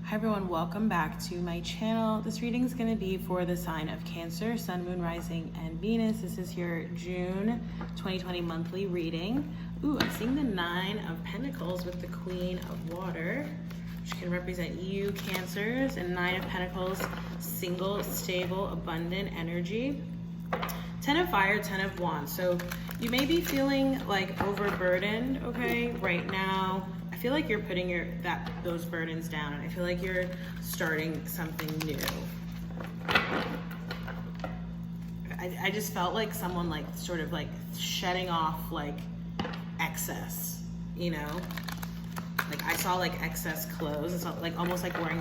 Hi everyone, welcome back to my channel. This reading is going to be for the sign of Cancer, Sun, Moon, Rising, and Venus. This is your June 2020 monthly reading. Ooh, I'm seeing the Nine of Pentacles with the Queen of Water, which can represent you, Cancers, and Nine of Pentacles, single, stable, abundant energy. 10 of Fire, 10 of Wands. So you may be feeling like overburdened, okay, right now. I feel like you're putting those burdens down, and I feel like you're starting something new. I just felt like someone sort of shedding off excess, you know? Like I saw excess clothes. It's almost like wearing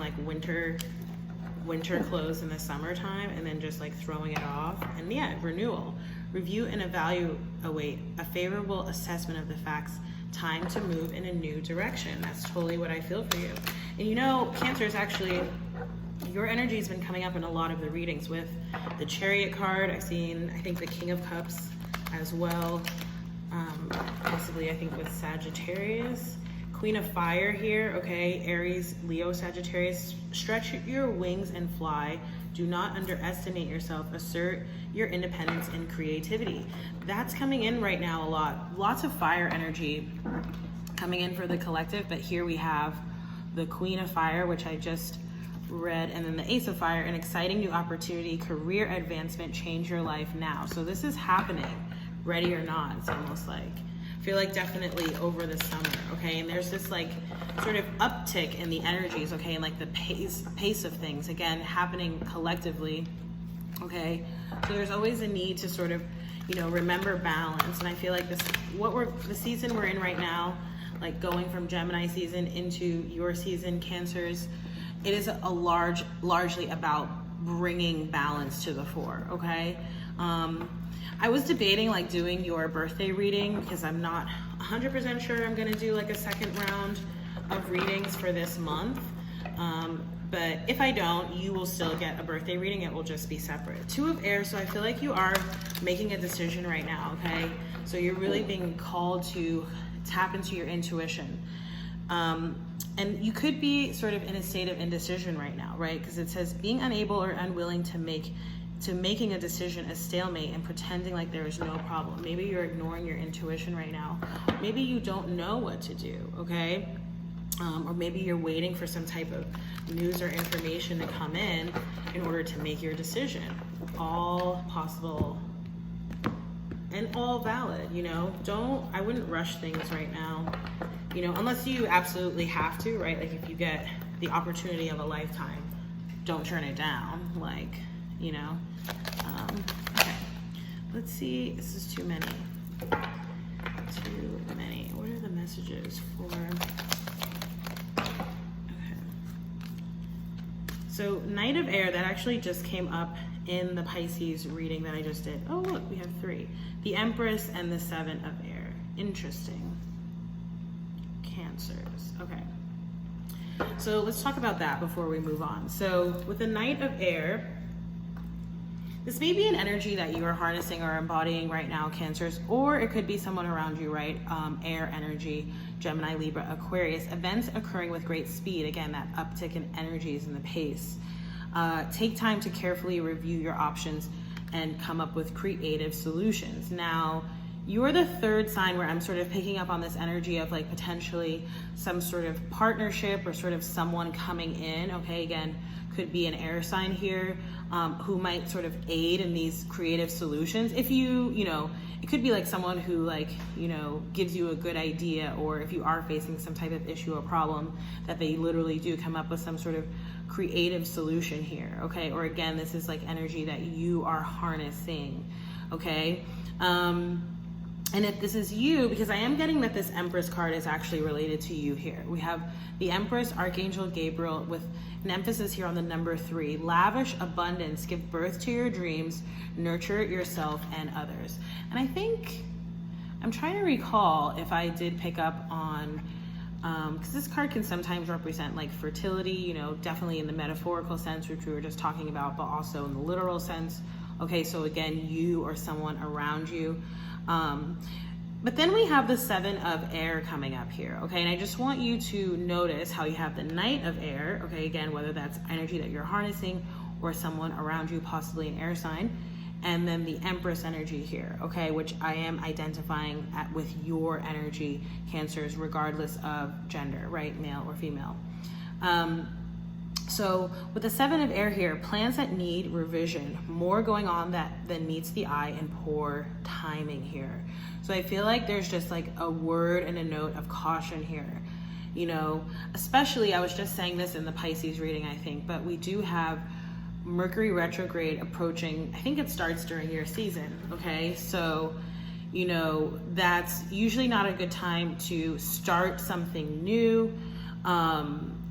winter clothes in the summertime and then just throwing it off. And yeah, renewal. Review and evaluate a favorable assessment of the facts. Time to move in a new direction. That's totally what I feel for you. And you know, Cancers, actually, your energy has been coming up in a lot of the readings with the Chariot card. I've seen, I think, the King of Cups as well. Possibly, I think, with Sagittarius. Queen of Fire here, okay? Aries, Leo, Sagittarius. Stretch your wings and fly. Do not underestimate yourself. Assert your independence and creativity. That's coming in right now a lot. Lots of fire energy coming in for the collective, but here we have the Queen of Fire, which I just read, and then the Ace of Fire, an exciting new opportunity, career advancement, change your life now. So this is happening, ready or not, it's almost like. I feel like definitely over the summer, okay? And there's this sort of uptick in the energies, okay? And the pace of things, again, happening collectively, okay? So there's always a need to sort of, remember balance. And I feel like the season we're in right now, going from Gemini season into your season, Cancers, it is largely about bringing balance to the fore, okay? I was debating doing your birthday reading because I'm not 100% sure I'm gonna do a second round of readings for this month. But if I don't, you will still get a birthday reading. It will just be separate. Two of Air, so I feel like you are making a decision right now, okay? So you're really being called to tap into your intuition. And you could be sort of in a state of indecision right now, right? Because it says being unable or unwilling to making a decision a stalemate and pretending like there is no problem. Maybe you're ignoring your intuition right now. Maybe you don't know what to do, okay? Or maybe you're waiting for some type of news or information to come in order to make your decision. All possible and all valid, I wouldn't rush things right now, unless you absolutely have to, right? If you get the opportunity of a lifetime, don't turn it down, okay. Let's see, this is too many. Too many. What are the messages for? So Knight of Air, that actually just came up in the Pisces reading that I just did. Oh, look, we have three. The Empress and the Seven of Air. Interesting. Cancers. Okay. So let's talk about that before we move on. So with the Knight of Air, this may be an energy that you are harnessing or embodying right now, Cancers, or it could be someone around you, right? Air energy, Gemini, Libra, Aquarius, events occurring with great speed. Again, that uptick in energies and the pace. Take time to carefully review your options and come up with creative solutions. Now, you're the third sign where I'm sort of picking up on this energy of potentially some sort of partnership or sort of someone coming in, okay? Again, could be an air sign here who might sort of aid in these creative solutions. If it could be someone who gives you a good idea, or if you are facing some type of issue or problem, that they literally do come up with some sort of creative solution here, okay? Or again, this is energy that you are harnessing, okay? And if this is you, because I am getting that this Empress card is actually related to you here. We have the Empress, Archangel Gabriel, with an emphasis here on the number 3. Lavish abundance, give birth to your dreams, nurture yourself and others. And I think, I'm trying to recall if I did pick up on, because this card can sometimes represent fertility, definitely in the metaphorical sense, which we were just talking about, but also in the literal sense. Okay, so again, you or someone around you. But then we have the 7 of air coming up here, okay? And I just want you to notice how you have the Knight of air, okay? Again, whether that's energy that you're harnessing or someone around you, possibly an air sign. And then the Empress energy here, okay? Which I am identifying with your energy, Cancers, regardless of gender, right? Male or female. So with the 7 of air here, plans that need revision, more going on than meets the eye, and poor timing here. So I feel like there's just like a word and a note of caution here, you know, especially, I was just saying this in the Pisces reading, I think, but we do have Mercury retrograde approaching. I think it starts during your season, okay? So, you know, that's usually not a good time to start something new.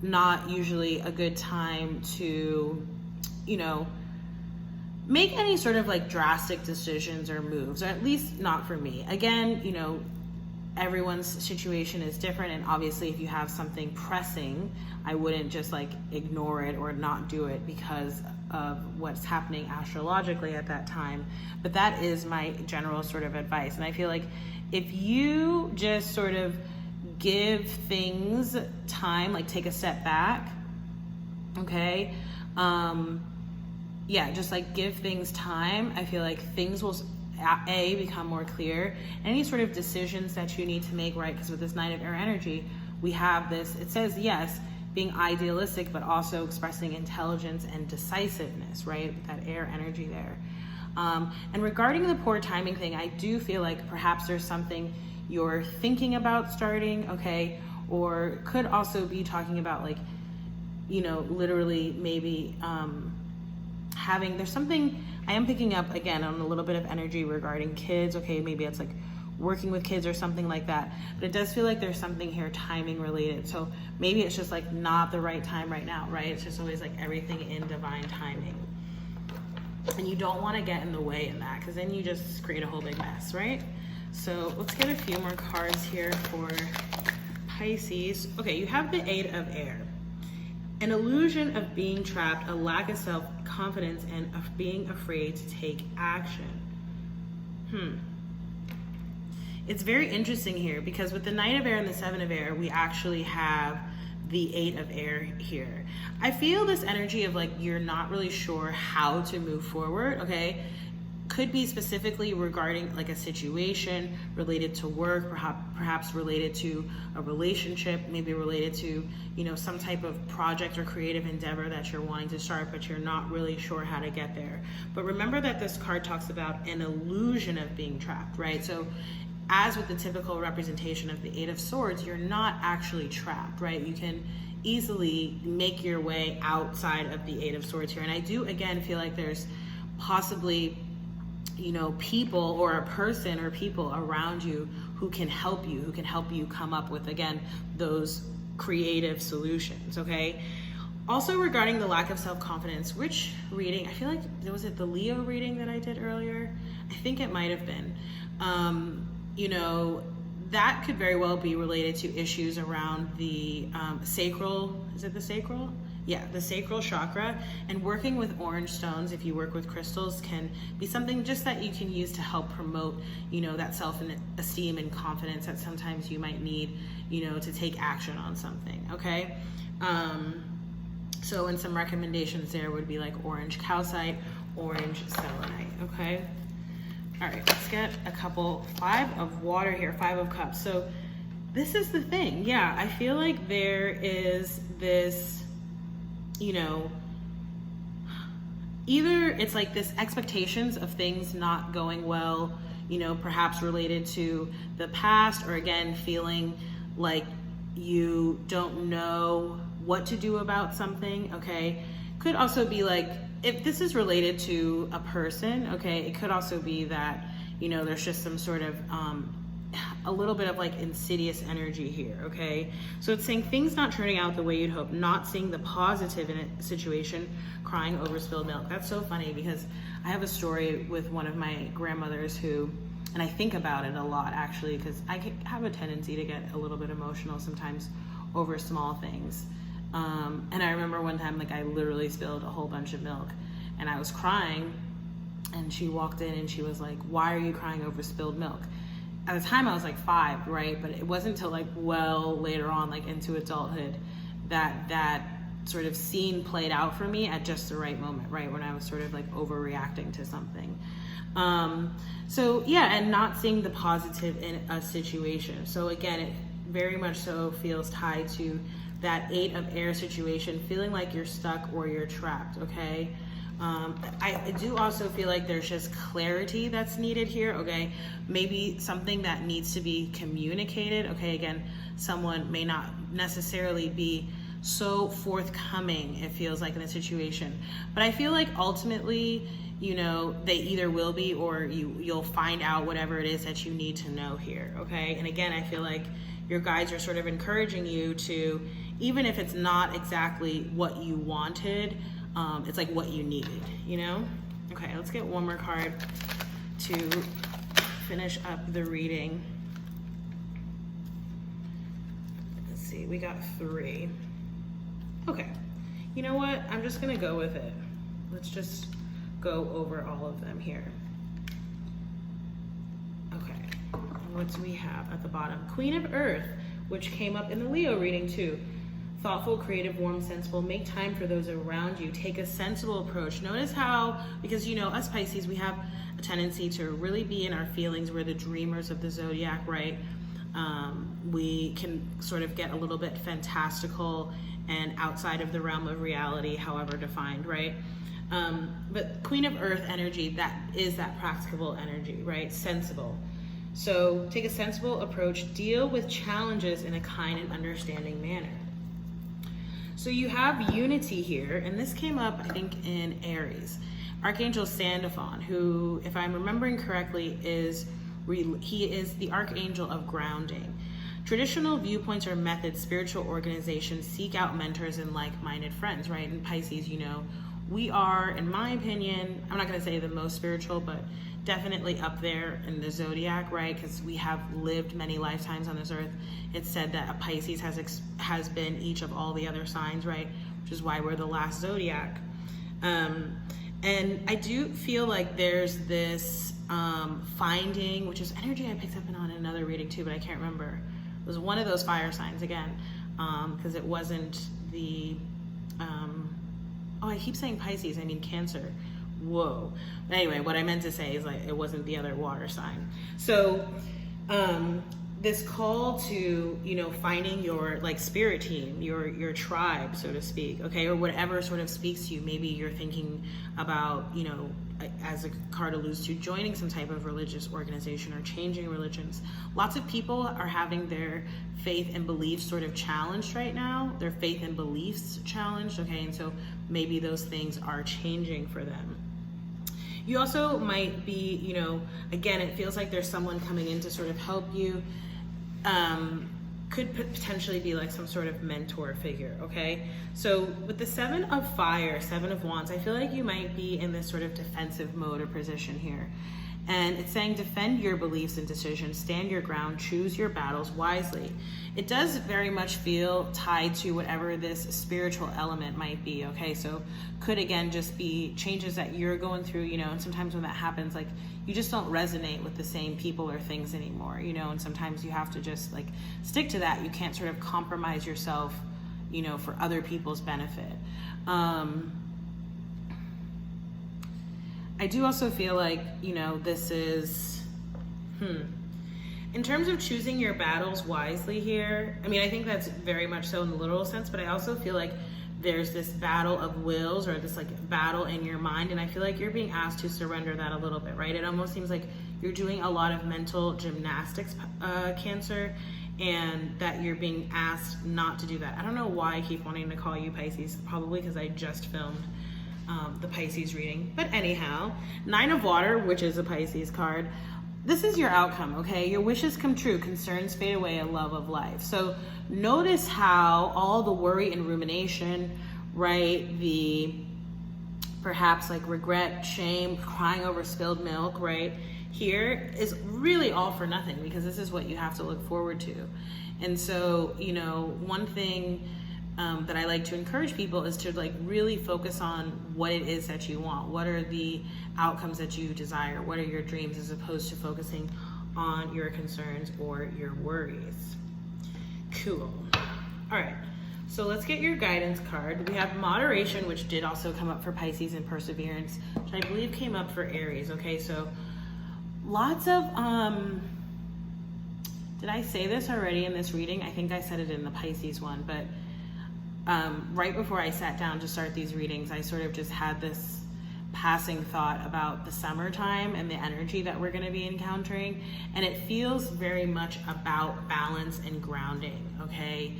Not usually a good time to, you know, make any sort of like drastic decisions or moves, or at least not for me. Again, you know, everyone's situation is different, and obviously if you have something pressing, I wouldn't just like ignore it or not do it because of what's happening astrologically at that time. But that is my general sort of advice. And I feel like if you just sort of give things time, like take a step back, okay? Yeah, just like give things time. I feel like things will become more clear. Any sort of decisions that you need to make, right? Because with this 9 of air energy, we have this, it says, yes, being idealistic, but also expressing intelligence and decisiveness, right? With that air energy there. And regarding the poor timing thing, I do feel like perhaps there's something you're thinking about starting, okay? Or could also be talking about like, you know, literally maybe there's something, I am picking up again on a little bit of energy regarding kids, okay? Maybe it's like working with kids or something like that. But it does feel like there's something here timing related. So maybe it's just like not the right time right now, right? It's just always like everything in divine timing. And you don't want to get in the way in that, because then you just create a whole big mess, right? So let's get a few more cards here for Pisces. Okay, you have the 8 of air. An illusion of being trapped, a lack of self-confidence, and of being afraid to take action. It's very interesting here because with the 9 of air and the 7 of air, we actually have the 8 of air here. I feel this energy of like you're not really sure how to move forward, okay? Could be specifically regarding like a situation related to work, perhaps related to a relationship, maybe related to, you know, some type of project or creative endeavor that you're wanting to start, but you're not really sure how to get there. But remember that this card talks about an illusion of being trapped, right? So as with the typical representation of the 8 of swords, you're not actually trapped, right? You can easily make your way outside of the 8 of swords here. And I do, again, feel like there's possibly, you know, people or a person or people around you who can help you come up with, again, those creative solutions, okay? Also regarding the lack of self-confidence, which reading, I feel like, was it the Leo reading that I did earlier? I think it might have been. You know, that could very well be related to issues around the sacral, is it the sacral? Yeah, the sacral chakra. And working with orange stones, if you work with crystals, can be something just that you can use to help promote, you know, that self-esteem and confidence that sometimes you might need, you know, to take action on something, okay? So, and some recommendations there would be like orange calcite, orange selenite, okay? All right, let's get a couple, 5 of water here, 5 of cups. So this is the thing. Yeah, I feel like there is this, you know, either it's like this expectations of things not going well, you know, perhaps related to the past, or again, feeling like you don't know what to do about something, okay? Could also be like, if this is related to a person, okay, it could also be that, you know, there's just some sort of a little bit of like insidious energy here, okay? So it's saying things not turning out the way you'd hope, not seeing the positive in a situation, crying over spilled milk. That's so funny because I have a story with one of my grandmothers who, and I think about it a lot actually, because I have a tendency to get a little bit emotional sometimes over small things. And I remember one time, like I literally spilled a whole bunch of milk and I was crying, and she walked in and she was like, "Why are you crying over spilled milk?" at the time I was like 5, right? But it wasn't until like well later on, like into adulthood, that sort of scene played out for me at just the right moment, right? When I was sort of like overreacting to something. So yeah, and not seeing the positive in a situation. So again, it very much so feels tied to that 8 of air situation, feeling like you're stuck or you're trapped, okay? I do also feel like there's just clarity that's needed here, okay? Maybe something that needs to be communicated, okay? Again, someone may not necessarily be so forthcoming, it feels like, in a situation. But I feel like ultimately, you know, they either will be, or you'll find out whatever it is that you need to know here, okay? And again, I feel like your guides are sort of encouraging you to, even if it's not exactly what you wanted, it's like what you needed, you know? Okay, let's get one more card to finish up the reading. Let's see, we got 3. Okay, you know what? I'm just gonna go with it. Let's just go over all of them here. Okay, what do we have at the bottom? Queen of Earth, which came up in the Leo reading too. Thoughtful, creative, warm, sensible. Make time for those around you. Take a sensible approach. Notice how, because you know, us Pisces, we have a tendency to really be in our feelings. We're the dreamers of the zodiac, right? We can sort of get a little bit fantastical and outside of the realm of reality, however defined, right? But Queen of Earth energy, that is that practical energy, right? Sensible. So take a sensible approach. Deal with challenges in a kind and understanding manner. So you have unity here, and this came up, I think, in Aries. Archangel Sandalphon, who, if I'm remembering correctly, he is the archangel of grounding. Traditional viewpoints or methods, spiritual organizations seek out mentors and like-minded friends, right? In Pisces, you know, we are, in my opinion, I'm not going to say the most spiritual, but definitely up there in the zodiac, right? Because we have lived many lifetimes on this earth. It's said that a Pisces has been each of all the other signs, right? Which is why we're the last zodiac. And I do feel like there's this finding, which is energy I picked up on another reading too, but I can't remember. It was one of those fire signs again, because it wasn't the, oh, I keep saying Pisces, I mean Cancer. Whoa. But anyway, what I meant to say is like it wasn't the other water sign. So this call to, you know, finding your like spirit team, your tribe, so to speak, okay, or whatever sort of speaks to you. Maybe you're thinking about, you know, as a card alludes to, joining some type of religious organization or changing religions. Lots of people are having their faith and beliefs sort of challenged right now, their faith and beliefs challenged, okay, and so maybe those things are changing for them. You also might be, you know, again, it feels like there's someone coming in to sort of help you. Could potentially be like some sort of mentor figure, okay? So with the 7 of Fire, 7 of Wands, I feel like you might be in this sort of defensive mode or position here. And it's saying defend your beliefs and decisions, stand your ground, choose your battles wisely. It does very much feel tied to whatever this spiritual element might be, okay? So could again just be changes that you're going through, you know, and sometimes when that happens, like you just don't resonate with the same people or things anymore, you know, and sometimes you have to just like stick to that. You can't sort of compromise yourself, you know, for other people's benefit. I do also feel like, you know, this is, in terms of choosing your battles wisely here, I mean, I think that's very much so in the literal sense, but I also feel like there's this battle of wills or this like battle in your mind, and I feel like you're being asked to surrender that a little bit, right? It almost seems like you're doing a lot of mental gymnastics, Cancer, and that you're being asked not to do that. I don't know why I keep wanting to call you Pisces, probably because I just filmed the Pisces reading. But anyhow, 9 of Water, which is a Pisces card, this is your outcome, okay? Your wishes come true, concerns fade away, a love of life. So notice how all the worry and rumination, right? The perhaps like regret, shame, crying over spilled milk, right? Here is really all for nothing, because this is what you have to look forward to. And so, you know, one thing that I like to encourage people is to like really focus on what it is that you want. What are the outcomes that you desire? What are your dreams, as opposed to focusing on your concerns or your worries. Cool. All right. So let's get your guidance card. We have moderation, which did also come up for Pisces, and perseverance, which I believe came up for Aries. Okay, so lots of, did I say this already in this reading? I think I said it in the Pisces one, but right before I sat down to start these readings, I sort of just had this passing thought about the summertime and the energy that we're going to be encountering. And it feels very much about balance and grounding, okay?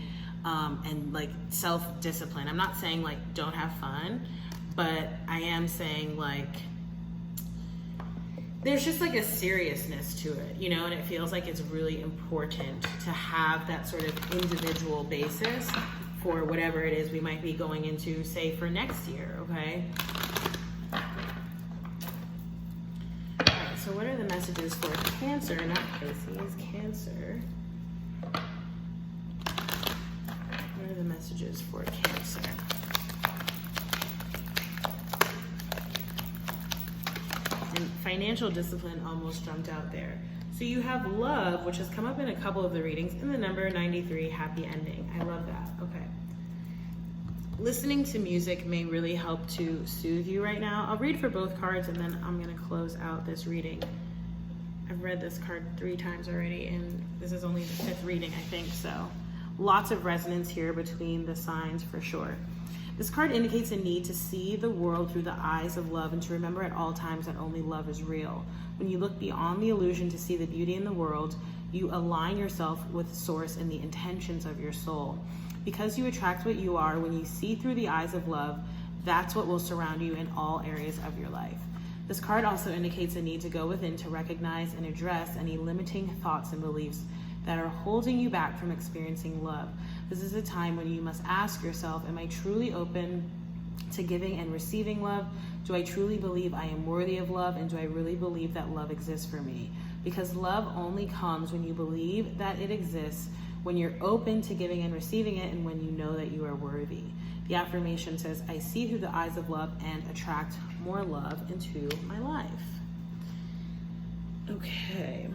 And like self-discipline. I'm not saying like don't have fun, but I am saying like there's just like a seriousness to it, you know, and it feels like it's really important to have that sort of individual basis for whatever it is we might be going into, say, for next year, okay? All right, so what are the messages for Cancer, not Pisces, Cancer? What are the messages for Cancer? And financial discipline almost jumped out there. So you have love, which has come up in a couple of the readings, and the number 93, happy ending. I love that. Okay. Listening to music may really help to soothe you right now. I'll read for both cards and then I'm going to close out this reading. I've read this card 3 times already, and this is only the 5th reading, I think, so lots of resonance here between the signs for sure. This card indicates a need to see the world through the eyes of love and to remember at all times that only love is real. When you look beyond the illusion to see the beauty in the world, you align yourself with Source and the intentions of your soul. Because you attract what you are, when you see through the eyes of love, that's what will surround you in all areas of your life. This card also indicates a need to go within to recognize and address any limiting thoughts and beliefs that are holding you back from experiencing love. This is a time when you must ask yourself, am I truly open to giving and receiving love? Do I truly believe I am worthy of love? And do I really believe that love exists for me? Because love only comes when you believe that it exists, when you're open to giving and receiving it, and when you know that you are worthy. The affirmation says, I see through the eyes of love and attract more love into my life. Okay.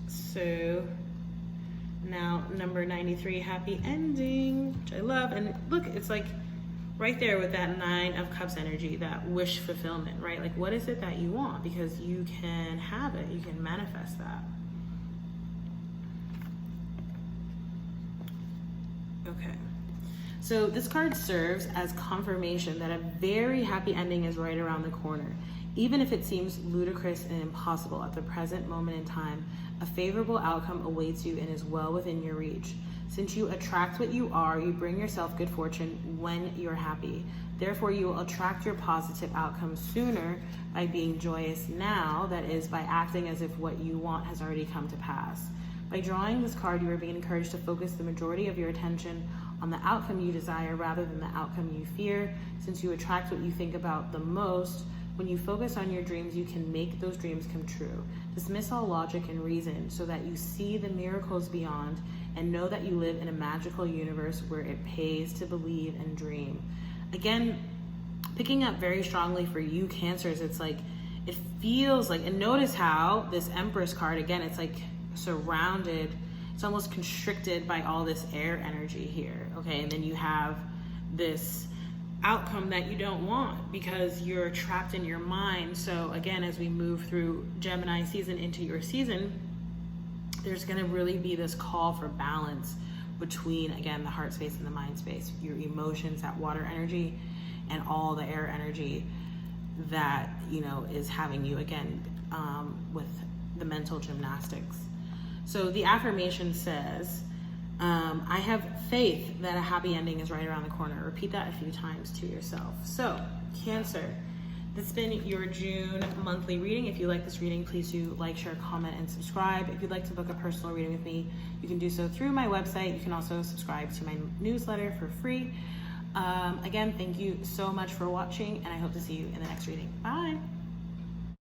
So now number 93, happy ending, which I love. And look, it's like right there with that 9 of Cups energy, that wish fulfillment, right? Like, what is it that you want? Because you can have it, you can manifest that. Okay. So this card serves as confirmation that a very happy ending is right around the corner. Even if it seems ludicrous and impossible at the present moment in time, a favorable outcome awaits you and is well within your reach. Since you attract what you are, you bring yourself good fortune when you're happy. Therefore, you will attract your positive outcome sooner by being joyous now, that is, by acting as if what you want has already come to pass. By drawing this card, you are being encouraged to focus the majority of your attention on the outcome you desire rather than the outcome you fear. Since you attract what you think about the most, when you focus on your dreams, you can make those dreams come true. Dismiss all logic and reason so that you see the miracles beyond and know that you live in a magical universe where it pays to believe and dream. Again, picking up very strongly for you Cancers, it's like, it feels like, and notice how this Empress card, again, it's like surrounded, it's almost constricted by all this air energy here, okay? And then you have this outcome that you don't want because you're trapped in your mind. So again, as we move through Gemini season into your season, there's going to really be this call for balance between, again, the heart space and the mind space, your emotions, that water energy, and all the air energy that, you know, is having you, again, with the mental gymnastics. So the affirmation says, I have faith that a happy ending is right around the corner. Repeat that a few times to yourself. So, Cancer, this has been your June monthly reading. If you like this reading, please do like, share, comment, and subscribe. If you'd like to book a personal reading with me, you can do so through my website. You can also subscribe to my newsletter for free. Again, thank you so much for watching, and I hope to see you in the next reading. Bye.